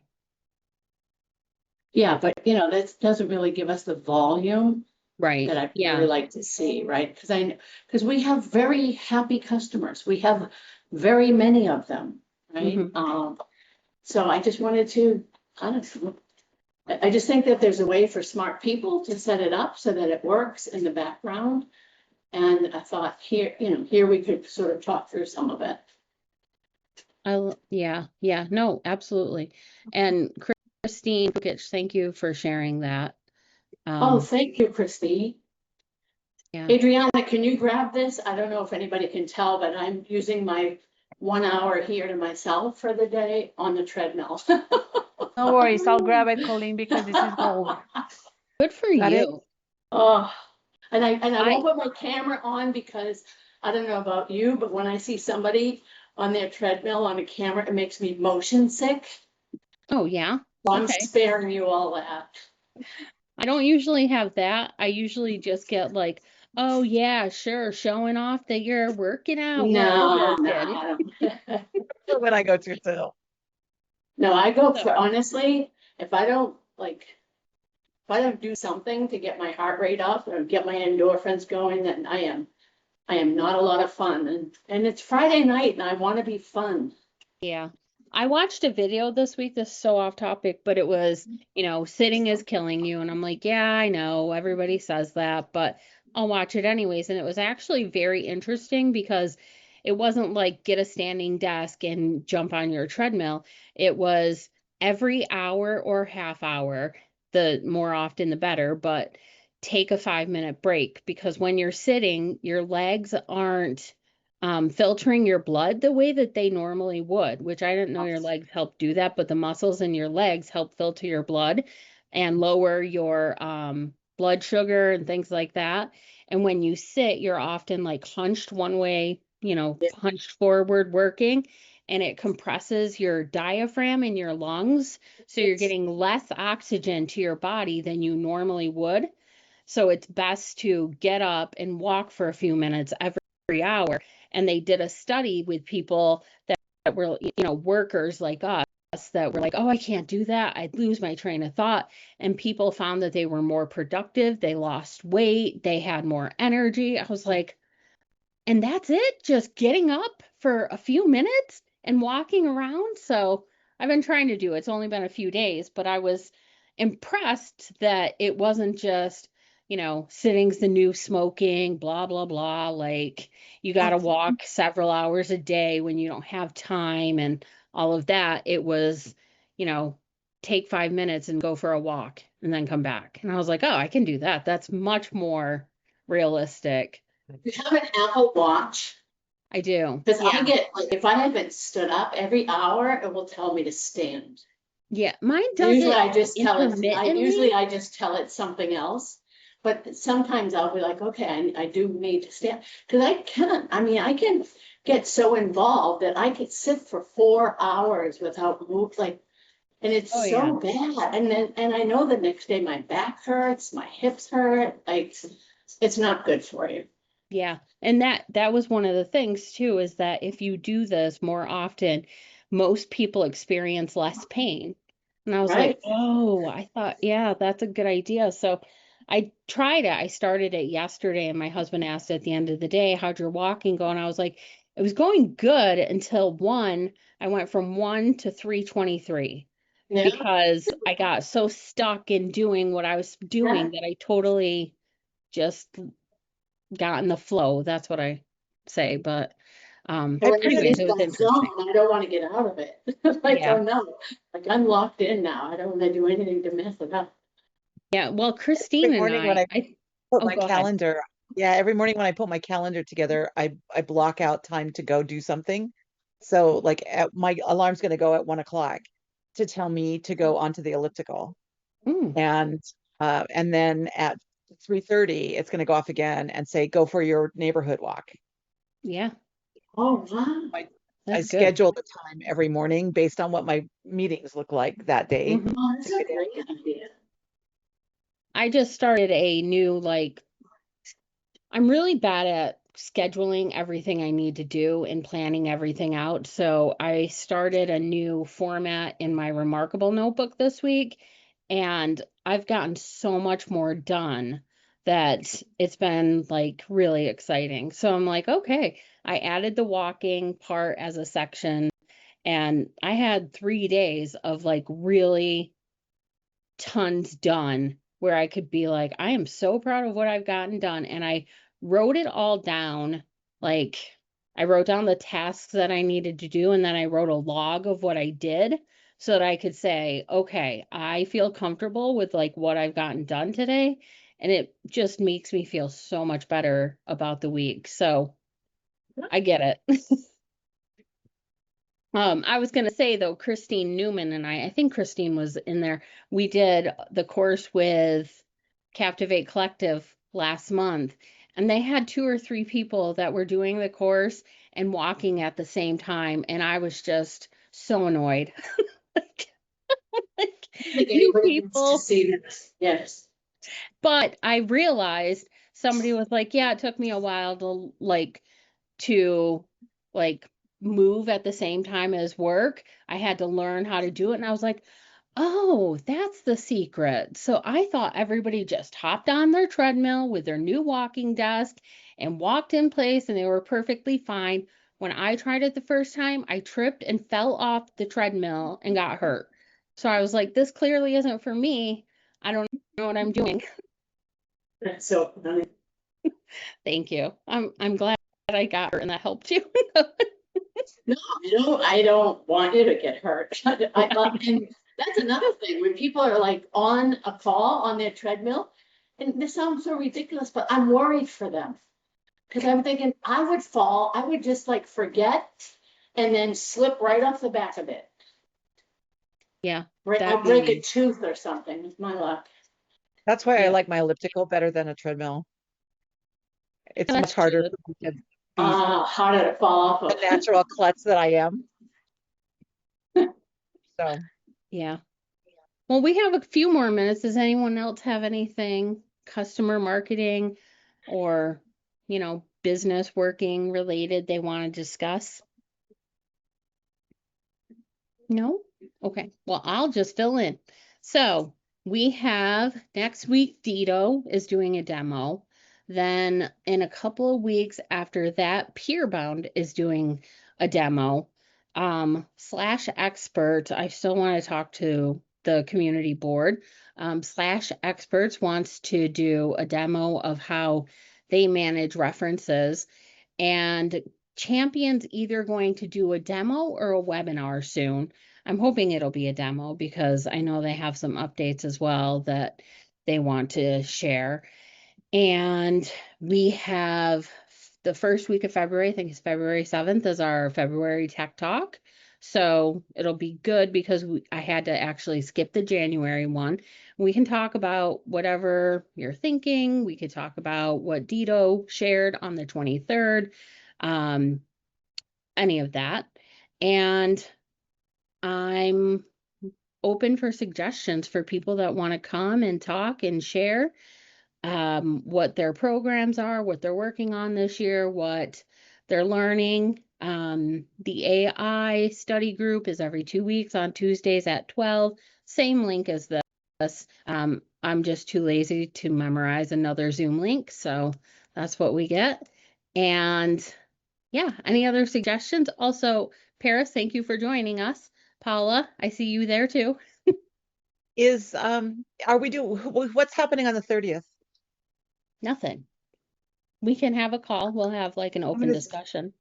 [SPEAKER 5] Yeah, but that doesn't really give us the volume
[SPEAKER 1] Right.
[SPEAKER 5] that I'd really like to see, right? Because we have very happy customers. We have very many of them, right? So I just wanted to, I don't know. I just think that there's a way for smart people to set it up so that it works in the background. And I thought here we could sort of talk through some of it.
[SPEAKER 1] Yeah, no, absolutely. And Christine, thank you for sharing that.
[SPEAKER 5] Thank you, Christine.
[SPEAKER 1] Yeah.
[SPEAKER 5] Adriana, can you grab this? I don't know if anybody can tell, but I'm using my 1 hour here to myself for the day on the treadmill.
[SPEAKER 8] No worries, I'll grab it, Colleen, because this is gold.
[SPEAKER 1] Good for you.
[SPEAKER 5] Oh, and I won't put my camera on because I don't know about you, but when I see somebody on their treadmill on a camera, it makes me motion sick.
[SPEAKER 1] Oh, yeah.
[SPEAKER 5] So I'm sparing you all that.
[SPEAKER 1] I don't usually have that. I usually just get like, oh yeah, sure, showing off that you're working out.
[SPEAKER 5] No.
[SPEAKER 2] When I go to too.
[SPEAKER 5] No, I go for honestly, if I don't do something to get my heart rate up or get my endorphins going, then I am not a lot of fun. And it's Friday night and I want to be fun.
[SPEAKER 1] Yeah. I watched a video this week, this is so off topic, but it was, sitting is killing you. And I'm like, yeah, I know, everybody says that, but I'll watch it anyways. And it was actually very interesting because it wasn't like get a standing desk and jump on your treadmill. It was every hour or half hour, the more often the better, but take a 5-minute break because when you're sitting, your legs aren't filtering your blood the way that they normally would, which I didn't know your legs help do that, but the muscles in your legs help filter your blood and lower your blood sugar and things like that. And when you sit, you're often like hunched one way, hunched forward working, and it compresses your diaphragm in your lungs. So you're getting less oxygen to your body than you normally would. So it's best to get up and walk for a few minutes every hour. And they did a study with people that were, workers like us, that were like, oh, I can't do that. I'd lose my train of thought. And people found that they were more productive. They lost weight. They had more energy. I was like, and that's it? Just getting up for a few minutes and walking around? So I've been trying to do it. It's only been a few days, but I was impressed that it wasn't just, sitting's the new smoking, blah, blah, blah. Like you got to walk several hours a day when you don't have time and all of that. It was, take 5 minutes and go for a walk and then come back. And I was like, oh, I can do that. That's much more realistic.
[SPEAKER 5] You have an Apple Watch?
[SPEAKER 1] I do.
[SPEAKER 5] Because
[SPEAKER 1] Yeah.
[SPEAKER 5] I get, like, if I haven't stood up every hour, it will tell me to stand.
[SPEAKER 1] Yeah, mine does
[SPEAKER 5] Usually
[SPEAKER 1] it
[SPEAKER 5] I just tell it,
[SPEAKER 1] intermittently.
[SPEAKER 5] usually I just tell it something else. But sometimes I'll be like, okay, I do need to stand. Because I can get so involved that I could sit for 4 hours without move, like, and it's
[SPEAKER 1] Oh,
[SPEAKER 5] so bad. And I know the next day my back hurts, my hips hurt, like, it's not good for you.
[SPEAKER 1] Yeah. And that was one of the things too, is that if you do this more often, most people experience less pain. And I was like,
[SPEAKER 5] Right.
[SPEAKER 1] oh, I thought, yeah, that's a good idea. So I tried it. I started it yesterday and my husband asked at the end of the day, how'd your walking go? And I was like, it was going good until I went from 1 to 323
[SPEAKER 5] Yeah.
[SPEAKER 1] because I got so stuck in doing what I was doing that I totally just got in the flow. That's what I say. But anyways, it was interesting.
[SPEAKER 5] I don't want to get out of it. Like,
[SPEAKER 1] Yeah.
[SPEAKER 5] oh no, like I'm locked in now. I don't want to do anything to mess it up.
[SPEAKER 1] Yeah. Well, Christine
[SPEAKER 2] Every
[SPEAKER 1] and
[SPEAKER 2] morning when I put my
[SPEAKER 1] go ahead.
[SPEAKER 2] calendar, every morning when I put my calendar together, I block out time to go do something. So like my alarm's going to go at 1 o'clock to tell me to go onto the elliptical,
[SPEAKER 1] Mm,
[SPEAKER 2] and then at 3:30 it's going to go off again and say go for your neighborhood walk.
[SPEAKER 1] yeah.
[SPEAKER 5] Oh wow.
[SPEAKER 2] I
[SPEAKER 1] That's good.
[SPEAKER 2] schedule the time every morning based on what my meetings look like that day.
[SPEAKER 1] Mhm.
[SPEAKER 5] Oh, that's a great idea.
[SPEAKER 1] I just started a new, I'm really bad at scheduling everything I need to do and planning everything out. So I started a new format in my Remarkable notebook this week, and I've gotten so much more done that it's been really exciting. So I'm like, okay, I added the walking part as a section, and I had 3 days of really tons done where I could be like, I am so proud of what I've gotten done. And I wrote it all down. Like, I wrote down the tasks that I needed to do, and then I wrote a log of what I did so that I could say, okay, I feel comfortable with what I've gotten done today. And it just makes me feel so much better about the week. So I get it. I was going to say though, Christine Newman and I think Christine was in there. We did the course with Captivate Collective last month, and they had 2 or 3 people that were doing the course and walking at the same time. And I was just so annoyed. You people.
[SPEAKER 5] To see this. Yes.
[SPEAKER 1] But I realized somebody was like, yeah, it took me a while to move at the same time as work. I had to learn how to do it. And I was like, oh, that's the secret. So I thought everybody just hopped on their treadmill with their new walking desk and walked in place and they were perfectly fine. When I tried it the first time, I tripped and fell off the treadmill and got hurt. So I was like, this clearly isn't for me. I don't know what I'm doing.
[SPEAKER 5] That's so funny.
[SPEAKER 1] Thank you. I'm glad I got hurt and that helped you.
[SPEAKER 5] No, I don't want you to get hurt. And that's another thing when people are on a call on their treadmill, and this sounds so ridiculous, but I'm worried for them because I'm thinking I would fall, I would just forget and then slip right off the back of it.
[SPEAKER 1] Yeah.
[SPEAKER 5] I'll break a tooth or something with my luck.
[SPEAKER 2] That's why I like my elliptical better than a treadmill. It's much harder for me to be
[SPEAKER 5] harder to fall off of.
[SPEAKER 2] the natural klutz that I am. So
[SPEAKER 1] yeah. Well, we have a few more minutes. Does anyone else have anything customer marketing or, business working related they want to discuss? No? Okay, well, I'll just fill in. So we have next week, Dito is doing a demo. Then in a couple of weeks after that, Peerbound is doing a demo. Slash expert, I still want to talk to the community board. Slash experts wants to do a demo of how they manage references. And Champion's either going to do a demo or a webinar soon. I'm hoping it'll be a demo because I know they have some updates as well that they want to share. And we have the first week of February, I think it's February 7th, is our February Tech Talk. So it'll be good because I had to actually skip the January one. We can talk about whatever you're thinking. We could talk about what Dito shared on the 23rd, any of that. And I'm open for suggestions for people that want to come and talk and share what their programs are, what they're working on this year, what they're learning. The AI study group is every 2 weeks on Tuesdays at 12. Same link as this. I'm just too lazy to memorize another Zoom link, so that's what we get. And yeah, any other suggestions? Also, Paris, thank you for joining us. Paula, I see you there too.
[SPEAKER 2] What's happening on the 30th?
[SPEAKER 1] Nothing. We can have a call. We'll have like an open discussion.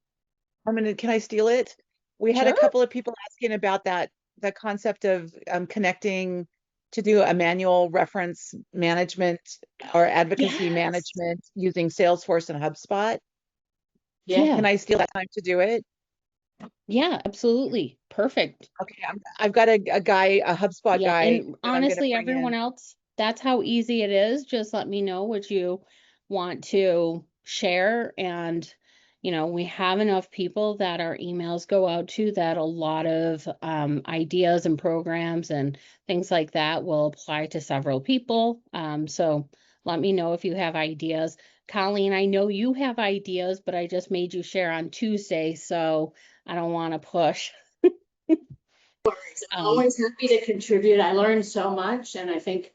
[SPEAKER 2] Can I steal it? We had a
[SPEAKER 1] Sure.
[SPEAKER 2] couple of people asking about the concept of connecting to do a manual reference management or advocacy
[SPEAKER 1] Yes.
[SPEAKER 2] management using Salesforce and HubSpot.
[SPEAKER 1] Yeah.
[SPEAKER 2] Can I steal that time to do it?
[SPEAKER 1] Yeah, absolutely. Perfect.
[SPEAKER 2] Okay, I've got a HubSpot
[SPEAKER 1] Yeah,
[SPEAKER 2] guy
[SPEAKER 1] and
[SPEAKER 2] that I'm going to
[SPEAKER 1] honestly,
[SPEAKER 2] bring
[SPEAKER 1] everyone
[SPEAKER 2] in.
[SPEAKER 1] else, that's how easy it is. Just let me know what you want to share. And, we have enough people that our emails go out to that a lot of ideas and programs and things like that will apply to several people. So let me know if you have ideas. Colleen, I know you have ideas, but I just made you share on Tuesday, so I don't want to push.
[SPEAKER 5] I'm always happy to contribute. I learned so much, and I think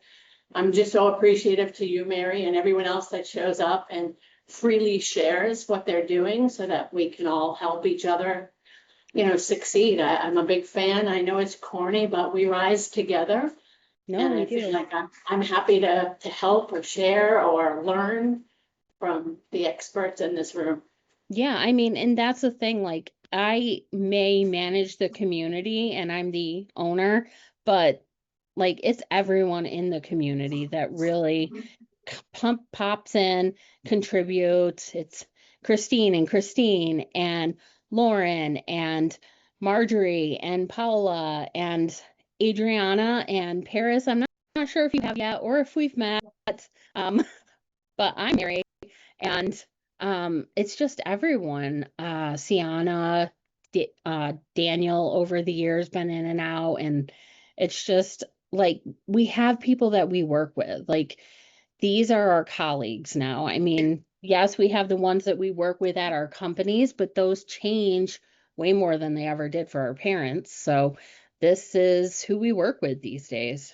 [SPEAKER 5] I'm just so appreciative to you, Mary, and everyone else that shows up and freely shares what they're doing so that we can all help each other, succeed. I'm a big fan. I know it's corny, but we rise together.
[SPEAKER 1] No,
[SPEAKER 5] And
[SPEAKER 1] we
[SPEAKER 5] I feel
[SPEAKER 1] do.
[SPEAKER 5] like I'm happy to help or share or learn from the experts in this room.
[SPEAKER 1] Yeah, I mean, and that's the thing, like I may manage the community and I'm the owner, but like it's everyone in the community that really pops in, contributes. It's Christine and Lauren and Marjorie and Paula and Adriana and Paris. I'm not sure if you have yet or if we've met, um, but I'm Mary. And it's just everyone. Sienna, Daniel over the years been in and out, and it's just like we have people that we work with. Like these are our colleagues now. I mean, yes, we have the ones that we work with at our companies, but those change way more than they ever did for our parents. So this is who we work with these days.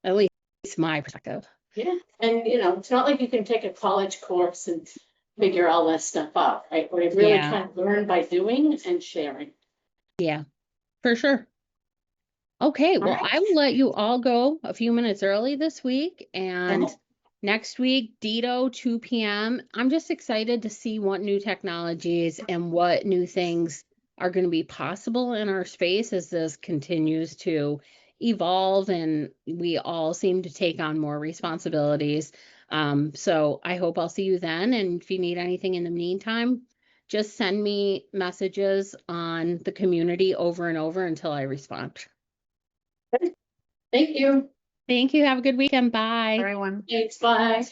[SPEAKER 1] At least my perspective.
[SPEAKER 5] Yeah, and it's not like you can take a college course and figure all this stuff out, right? We really kind of learn by doing and sharing.
[SPEAKER 1] Yeah, for sure. Okay, well,
[SPEAKER 5] right.
[SPEAKER 1] I will let you all go a few minutes early this week, and next week, Dito, 2 p.m. I'm just excited to see what new technologies and what new things are going to be possible in our space as this continues to evolve and we all seem to take on more responsibilities. So I hope I'll see you then. And if you need anything in the meantime, just send me messages on the community over and over until I respond.
[SPEAKER 5] Thank you.
[SPEAKER 1] Thank you. Have a good weekend. Bye.
[SPEAKER 8] Everyone.
[SPEAKER 5] Thanks. Bye.